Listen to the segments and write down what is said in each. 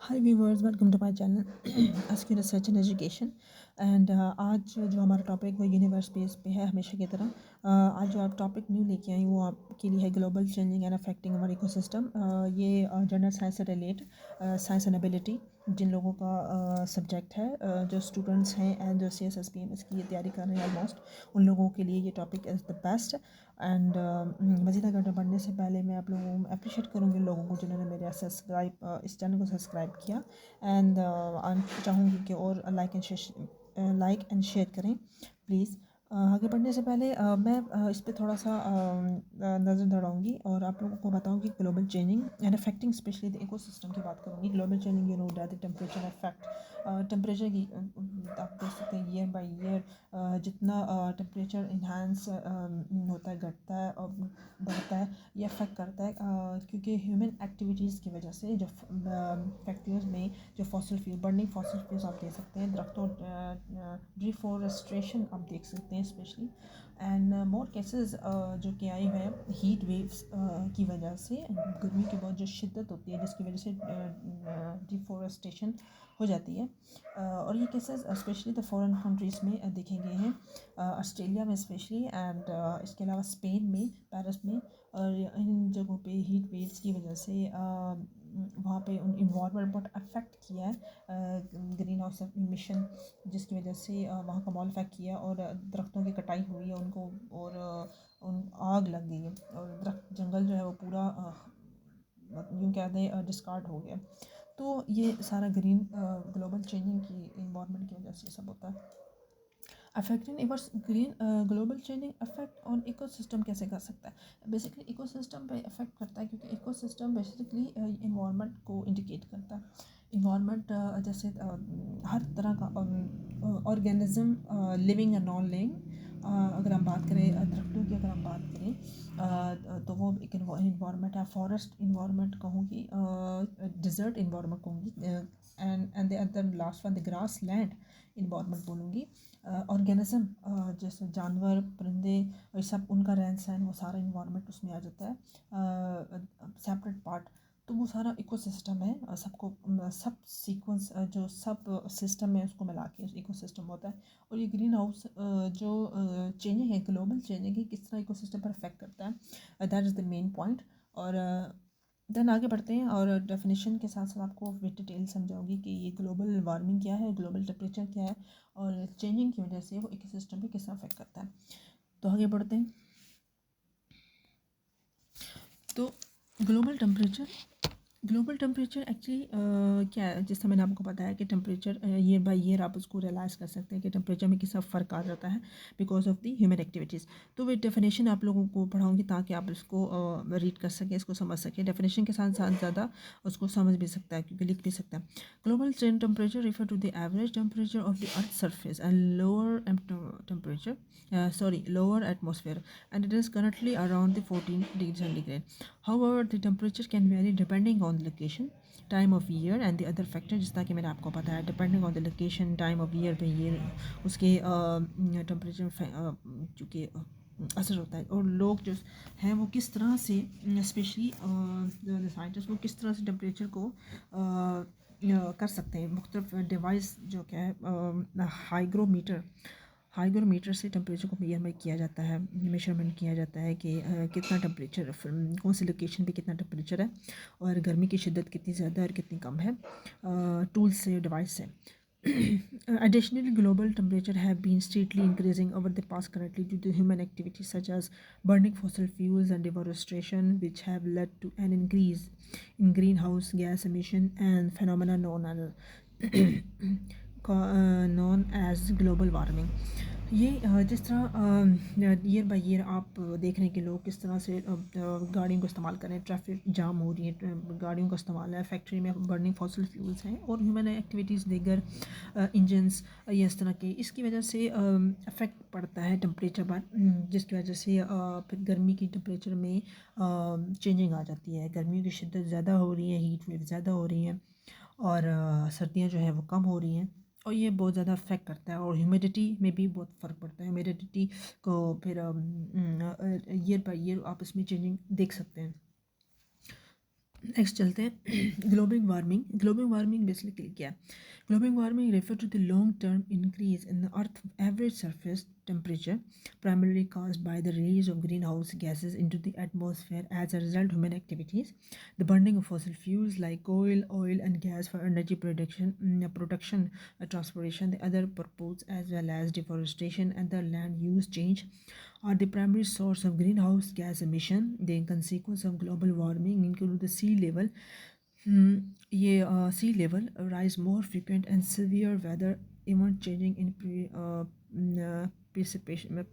Hi viewers, welcome to my channel अस्की research and education. And आज जो हमारा टॉपिक वो यूनिवर्स बेस पे है हमेशा की तरह। आज जो आप टॉपिक न्यू लेके आई वो आपके लिए है global changing and affecting our ecosystem. ये जनरल साइंस से रिलेट साइंस एंड एबिलिटी जिन लोगों का सब्जेक्ट है, जो स्टूडेंट्स हैं एंड जो CSSPMS की ये तैयारी कर रहे हैं ऑलमोस्ट, उन लोगों के लिए ये topic is the best. And मज़ीद आगे बढ़ने से पहले मैं आप लोगों को अप्रिशिएट करूँगी लोगों को जिन्होंने मेरे इस चैनल को सब्सक्राइब किया। एंड चाहूँगी कि और लाइक एंड शेयर करें प्लीज़। आगे बढ़ने से पहले मैं इस पे थोड़ा सा नज़र दौड़ाऊँगी और आप लोगों को बताऊँगी global changing and affecting specially the ecosystem की बात करूँगी। Global changing you know that the temperature affect temperature की आप देख सकते हैं ईयर बाई ईयर जितना टेम्परेचर इन्हांस होता है, घटता है और बढ़ता है, ये अफेक्ट करता है क्योंकि ह्यूमन एक्टिविटीज़ की वजह से जो फैक्ट्रीज में जो fossil fuel burning fossil fuels आप देख सकते हैं, दरख्तों डिफॉरेस्ट्रेशन आप देख सकते हैं स्पेशली। एंड मोर केसेस जो कि आई हुए हैं हीट वेव्स की वजह से, गर्मी की बहुत जो शिद्दत होती है जिसकी वजह से डिफॉरेस्टेशन हो जाती है। और ये cases specially the foreign countries में देखे गए हैं, ऑस्ट्रेलिया में स्पेशली एंड इसके अलावा स्पेन में, पेरिस में। और इन जगहों पे हीट वेव्स की वजह से वहाँ पे उन इन्वायरमेंट बहुत अफेक्ट किया है, ग्रीन हाउस इमिशन जिसकी वजह से वहाँ का माहौल अफेक्ट किया और दरख्तों की कटाई हुई है उनको, और उन आग लग गई है और दरख्त जंगल जो है वो पूरा यूँ कहते हैं डिस्कार्ड हो गया। तो ये सारा ग्लोबल चेंजिंग की इन्वायरमेंट की वजह से सब होता है। अफेक्टिंग इवर्स green global changing affect on ecosystem कैसे कर सकता है? बेसिकली इकोसिस्टम पे अफेक्ट करता है क्योंकि इकोसिस्टम बेसिकली इन्वायरमेंट को इंडिकेट करता है। इन्वायरमेंट जैसे हर तरह का organism, living and non living, अगर हम बात करें दरख्तों की, अगर हम बात करें तो वो एक इन्वायरमेंट है। फॉरेस्ट इन्वायरमेंट कहूँगी, डिज़र्ट इन्वायरमेंट कहूँगी, and the other last one the grass land environment बोलूँगी। ऑर्गेनिज्म जैसे जानवर, परिंदे, और सब उनका रहन सहन, वो सारा इन्वायरमेंट उसमें आ जाता है, सेपरेट पार्ट। तो वो सारा इकोसिस्टम है, सबको सब सीक्वेंस जो सब सिस्टम है उसको मिला के इकोसिस्टम होता है। और ये ग्रीन हाउस जो चेंजिंग है, ग्लोबल चेंजिंग है, किस तरह इकोसिस्टम पर अफेक्ट करता है, that is the main point. और देन आगे बढ़ते हैं और डेफिनेशन के साथ साथ आपको विद डिटेल समझाऊंगी कि ये ग्लोबल वार्मिंग क्या है, ग्लोबल टेम्परेचर क्या है, और चेंजिंग की वजह से वो इकोसिस्टम पे किस तरह अफेक्ट करता है। तो आगे बढ़ते हैं। तो global temperature global temperature actually क्या है, जैसा मैंने आपको बताया कि टेम्परेचर ईयर बाय ईयर आप उसको रियलाइज़ कर सकते हैं कि टेम्परेचर में कितना फ़र्क आ जाता है because of the human activities. तो वे डेफिनेशन आप लोगों को पढ़ाऊंगी ताकि आप इसको रीड कर सकें, इसको समझ सकें। डेफिनेशन के साथ साथ ज़्यादा उसको समझ भी सकता है क्योंकि लिख भी सकता है। Global temperature refer to the average temperature of the earth surface and lower atmosphere, and it is currently around the 14 degrees centigrade. However, the temperature can vary depending on the location, time of year and the other factor, जिस तरह कि मैंने आपको बताया depending on the location, time of year पे ये उसके temperature चूँकि असर होता है। और लोग जो हैं वो किस तरह से, स्पेशली साइंटिस्ट, वो किस तरह से टेम्परेचर को कर सकते हैं। मुख्तलिफ डिवाइस जो क्या है, हाइग्रोमीटर से टेम्परेचर को मेजरमेंट किया जाता है, मेजरमेंट किया जाता है कि कितना टेम्परेचर, कौन सी लोकेशन पे कितना टेम्परेचर है और गर्मी की शिद्दत कितनी ज़्यादा और कितनी कम है, टूल्स से, डिवाइस से। Additionally, global temperature have been steadily increasing over the past currently due to human activities such as burning fossil fuels and deforestation, which have led to an increase in greenhouse gas emission and phenomena known as global warming. ये जिस तरह year by year आप देख रहे हैं कि लोग किस तरह से गाड़ियों को इस्तेमाल कर रहे हैं, ट्रैफिक जाम हो रही है, गाड़ियों का इस्तेमाल है, फैक्ट्री में बर्निंग फॉसिल फ्यूल्स हैं और ह्यूमन एक्टिविटीज़ देकर इंजन्स, ये इस तरह के, इसकी वजह से अफेक्ट पड़ता है टेम्परेचर पर, जिसकी वजह से फिर गर्मी की टेम्परेचर में चेंजिंग आ जाती है। गर्मियों की शिद्दत ज़्यादा हो रही है, हीट वेव ज़्यादा हो रही हैं और सर्दियाँ जो है वो कम हो रही हैं और ये बहुत ज़्यादा अफेक्ट करता है। और ह्यूमिडिटी में भी बहुत फ़र्क पड़ता है। ह्यूमिडिटी को फिर ईयर बाय ईयर आप इसमें चेंजिंग देख सकते हैं। नेक्स्ट चलते हैं ग्लोबल वार्मिंग बेसिकली क्या है? Global warming refer to the long term increase in the earth average surface temperature primarily caused by the release of greenhouse gases into the atmosphere as a result of human activities. The burning of fossil fuels like oil and gas for energy production, transportation, the other purpose as well as deforestation and the land use change are the primary source of greenhouse gas emission. The consequence of global warming include the sea level. Sea level rise, more frequent and severe weather event, changing in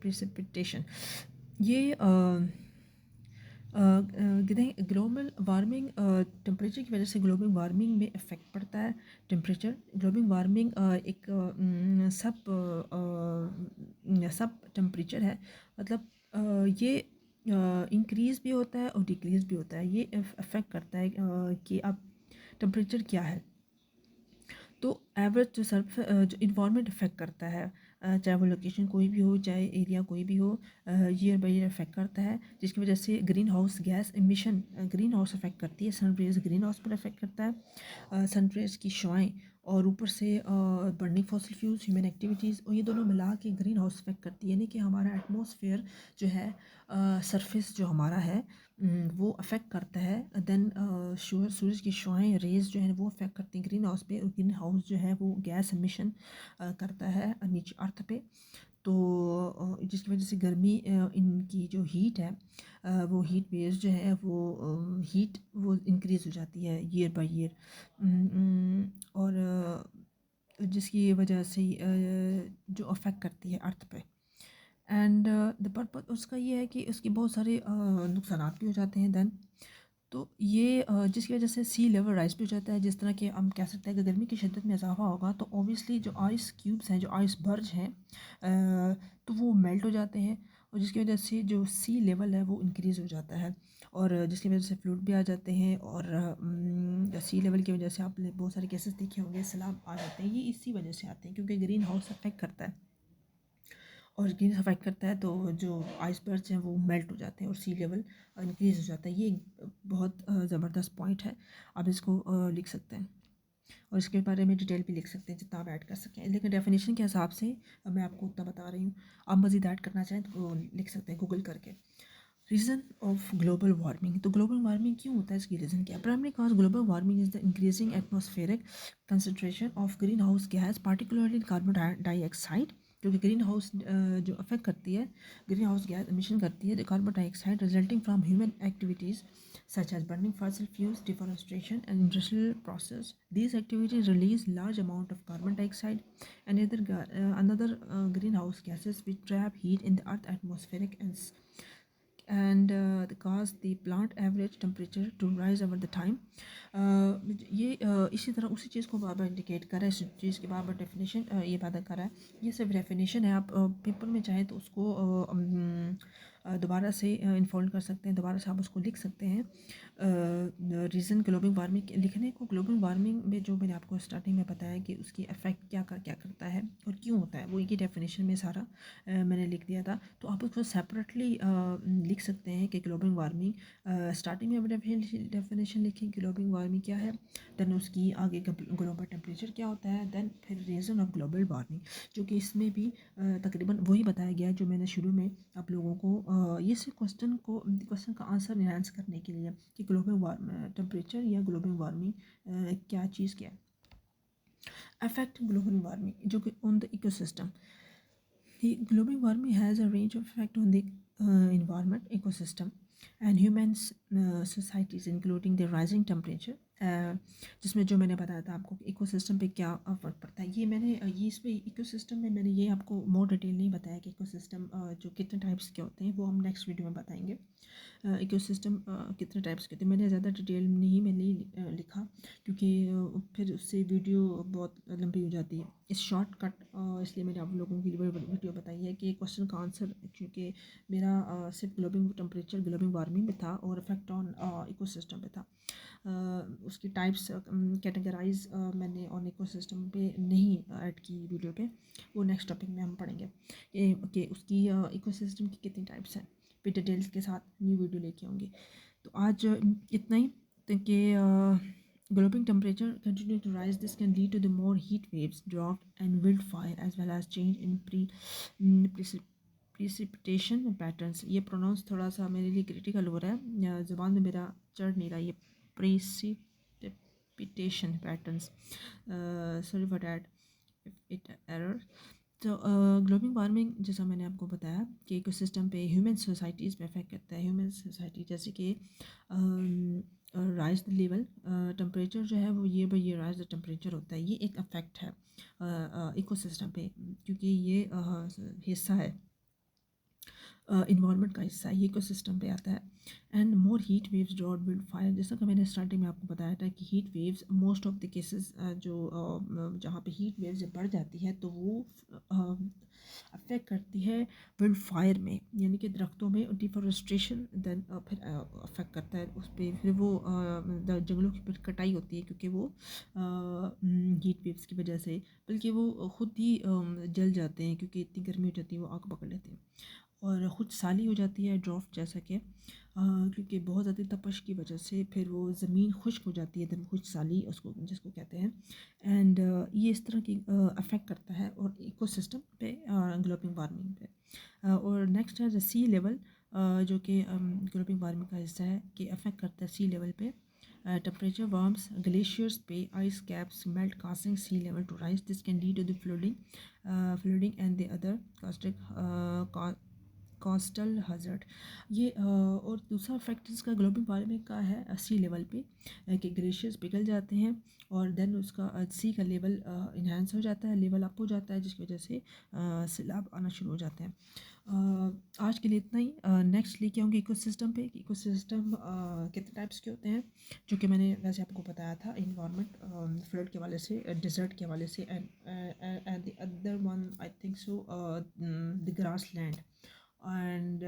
precipitation. ये global warming temperature की वजह से global warming में effect पड़ता है। Temperature global warming एक सब temperature है, मतलब ये इंक्रीज़ भी होता है और डिक्रीज़ भी होता है। ये अफेक्ट करता है कि अब टेम्परेचर क्या है। तो एवरेज जो इन्वायरमेंट अफेक्ट करता है, चाहे वो लोकेशन कोई भी हो, चाहे एरिया कोई भी हो, ईयर बाई ईयर अफेक्ट करता है, जिसकी वजह से green house gas emission green house affect करती है। सन रेज ग्रीन हाउस पर अफेक्ट करता है, सन रेज की शुआएँ और ऊपर से burning fossil fuels, human activities, और ये दोनों मिला के ग्रीन हाउस अफेक्ट करती है। यानी कि हमारा एटमॉस्फेयर जो है, सरफेस जो हमारा है, वो अफेक्ट करता है। देन सूरज की शुआएँ रेज़ जो है वो अफेक्ट करती हैं ग्रीन हाउस पे, और ग्रीन हाउस जो है वो गैस एमिशन करता है नीचे अर्थ पे। तो जिसकी वजह से गर्मी, इनकी जो हीट है, वो हीट वेव्स जो है वो हीट वो इंक्रीज़ हो जाती है ईयर बाय ईयर, और जिसकी वजह से जो अफेक्ट करती है अर्थ पे। एंड द पर्पस उसका ये है कि उसके बहुत सारे नुकसानात भी हो जाते हैं। देन तो ये जिसकी वजह से सी लेवल राइज भी हो जाता है। जिस तरह के हम कह सकते हैं कि गर्मी की शिद्दत में इजाफा होगा तो ऑब्वियसली जो आइस क्यूब्स हैं, जो आइस बर्ज हैं, तो वो मेल्ट हो जाते हैं, और जिसकी वजह से जो सी लेवल है वो इंक्रीज़ हो जाता है, और जिसकी वजह से फ्लूड भी आ जाते हैं। और सी लेवल की वजह से आपने बहुत सारे केसेस देखे होंगे, सैलाब आ जाते हैं। ये इसी वजह से आते हैं क्योंकि ग्रीन हाउस अफेक्ट करता है, और ग्रीन अफेक्ट करता है तो जो आइसबर्ग्स हैं वो मेल्ट हो जाते हैं और सी लेवल इंक्रीज़ हो जाता है। ये एक बहुत ज़बरदस्त पॉइंट है, आप इसको लिख सकते हैं, और इसके बारे में डिटेल भी लिख सकते हैं जितना आप ऐड कर सकें। लेकिन डेफिनेशन के हिसाब से मैं आपको उतना बता रही हूँ। आप मज़ीद ऐड करना चाहें तो लिख सकते हैं गूगल करके। रीज़न ऑफ ग्लोबल वार्मिंग, तो ग्लोबल वार्मिंग क्यों होता है, इसकी रीज़न क्या है? Primary cause global warming is the increasing atmospheric concentration of green house gas, particularly carbon dioxide, जो कि ग्रीन हाउस जो अफेक्ट करती है, ग्रीन हाउस गैस एमिशन करती है, the carbon dioxide resulting from human activities such as burning fossil fuels, deforestation, and industrial process. These activities release large amount of carbon dioxide and another greenhouse gases which trap heat in the Earth atmospheric and cause the plant average temperature to rise over the time. ये इसी तरह उसी चीज़ को बार बार indicate कर रहा है, इस चीज़ की बार बार डेफिनेशन ये बात कर रहा है। ये सिर्फ डेफिनेशन है, आप पेपर में चाहें तो उसको दोबारा से इन्फोल्ड कर सकते हैं, दोबारा से आप उसको लिख सकते हैं। रीज़न ग्लोबल वार्मिंग लिखने को, ग्लोबल वार्मिंग में जो मैंने आपको स्टार्टिंग में बताया कि उसकी इफ़ेक्ट क्या करता है और क्यों होता है, वो एक ही डेफिनेशन में सारा मैंने लिख दिया था। तो आप उसको सेपरेटली लिख सकते हैं कि ग्लोबल वार्मिंग, स्टार्टिंग में आप डेफिनेशन लिखें ग्लोबल वार्मिंग क्या है, दैन उसकी आगे ग्लोबल टेम्परेचर क्या होता है, दैन फिर रीज़न ऑफ ग्लोबल वार्मिंग, जो कि इसमें भी तकरीबन वही बताया गया जो मैंने शुरू में आप लोगों को ये सिर्फ क्वेश्चन का आंसर इन्हांस करने के लिए कि ग्लोबल टेम्परेचर या ग्लोबल वार्मिंग क्या चीज़ क्या है। अफेक्ट ग्लोबल वार्मिंग जो कि on the ecosystem, the global warming has a range of effect on the environment, ecosystem, and human societies, including the rising temperature. जिसमें जो मैंने बताया था आपको इकोसिस्टम पे क्या फर्क पड़ता है, ये इस पे इकोसिस्टम में मैंने ये आपको मोर डिटेल नहीं बताया कि इकोसिस्टम जो कितने टाइप्स के होते हैं, वो हम नेक्स्ट वीडियो में बताएंगे। इकोसिस्टम कितने टाइप्स के होते हैं मैंने ज़्यादा डिटेल में नहीं लिखा, क्योंकि फिर उससे वीडियो बहुत लंबी हो जाती है। इस शॉर्टकट इसलिए मैंने आप लोगों के लिए वीडियो बताई है कि क्वेश्चन का आंसर, क्योंकि मेरा सिर्फ ग्लोबल टेम्परेचर ग्लोबल वार्मिंग में था और इफेक्ट ऑन इकोसिस्टम पे था। उसकी टाइप्स कैटेगराइज मैंने ऑन इकोसिस्टम पे नहीं ऐड की वीडियो पे, वो नेक्स्ट टॉपिक में हम पढ़ेंगे कि उसकी इकोसिस्टम की कितनी टाइप्स हैं, फिर डिटेल्स के साथ न्यू वीडियो लेके आऊँगी। तो आज इतना ही। सकते हैं कि global temperature continue to rise. This can lead to the more heat waves, drought, and wildfire, as well as change in precipitation patterns. ये प्रोनाउंस थोड़ा सा मेरे लिए क्रिटिकल हो रहा है, ज़ुबान में मेरा चढ़ नहीं रहा ये precipitation patterns. Sorry for that if it error. तो ग्लोबल वार्मिंग जैसा मैंने आपको बताया कि इकोसिस्टम पे ह्यूमन सोसाइटीज़ पे इफेक्ट करता है. ह्यूमन सोसाइटी जैसे कि राइज द लेवल टेम्परेचर जो है वो year by year rise the temperature होता है. ये एक अफेक्ट है इकोसिस्टम पे, क्योंकि ये हिस्सा है इन्वायरमेंट का हिस्सा है, ये इकोसिस्टम पे आता है. And more heat waves, drought, wildfire, जैसा कि मैंने स्टार्टिंग में आपको बताया था कि heat waves most of the cases जो जहाँ पे हीट वेव्स बढ़ जाती है तो वो अफेक्ट करती है विल्ड फायर में, यानी कि दरख्तों में डिफॉरेस्टेशन. देन फिर अफेक्ट करता है उस पर, फिर वो जंगलों की फिर कटाई होती है क्योंकि वो हीट वेव्स की वजह से, बल्कि वो खुद ही जल जाते हैं क्योंकि इतनी गर्मी हो जाती है वो आग पकड़ लेते हैं. और खुद साली हो जाती है ड्राफ्ट जैसा कि क्योंकि बहुत ज़्यादा तपश की वजह से फिर वो ज़मीन खुश्क हो जाती है, दम खुश साली उसको जिसको कहते हैं. एंड ये इस तरह की अफेक्ट करता है और इकोसिस्टम पे ग्लोबल वार्मिंग पे. और नेक्स्ट है सी लेवल, जो कि ग्लोबल वार्मिंग का हिस्सा है कि अफेक्ट करता है सी लेवल पे. Temperature warms, glaciers pay, ice caps melt, causing sea level to rise. This can lead to the flooding and the other coastal hazard. ये और दूसरा फैक्टर इसका ग्लोबल वार्मिंग का है सी लेवल पे कि ग्लेशियर्स पिघल जाते हैं और देन उसका सी का लेवल इन्हांस हो जाता है, लेवल अप हो जाता है, जिसकी वजह से सैलाब आना शुरू हो जाते हैं. आज के लिए इतना ही. नेक्स्ट लेके आऊँगी इकोसिस्टम पे. इकोसिस्टम कितने टाइप्स के होते हैं, जो कि मैंने वैसे आपको बताया था. इन्वायरमेंट फ्लड के हवाले से, डिज़र्ट के हवाले से, and the other one I think so the grass land. And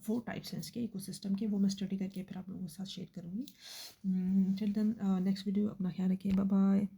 4 types हैं इसके इकोसिस्टम के, वो मैं स्टडी करके फिर आप लोगों के साथ शेयर करूँगी. टिल देन नेक्स्ट वीडियो, अपना ख्याल रखिए, बाय बाय.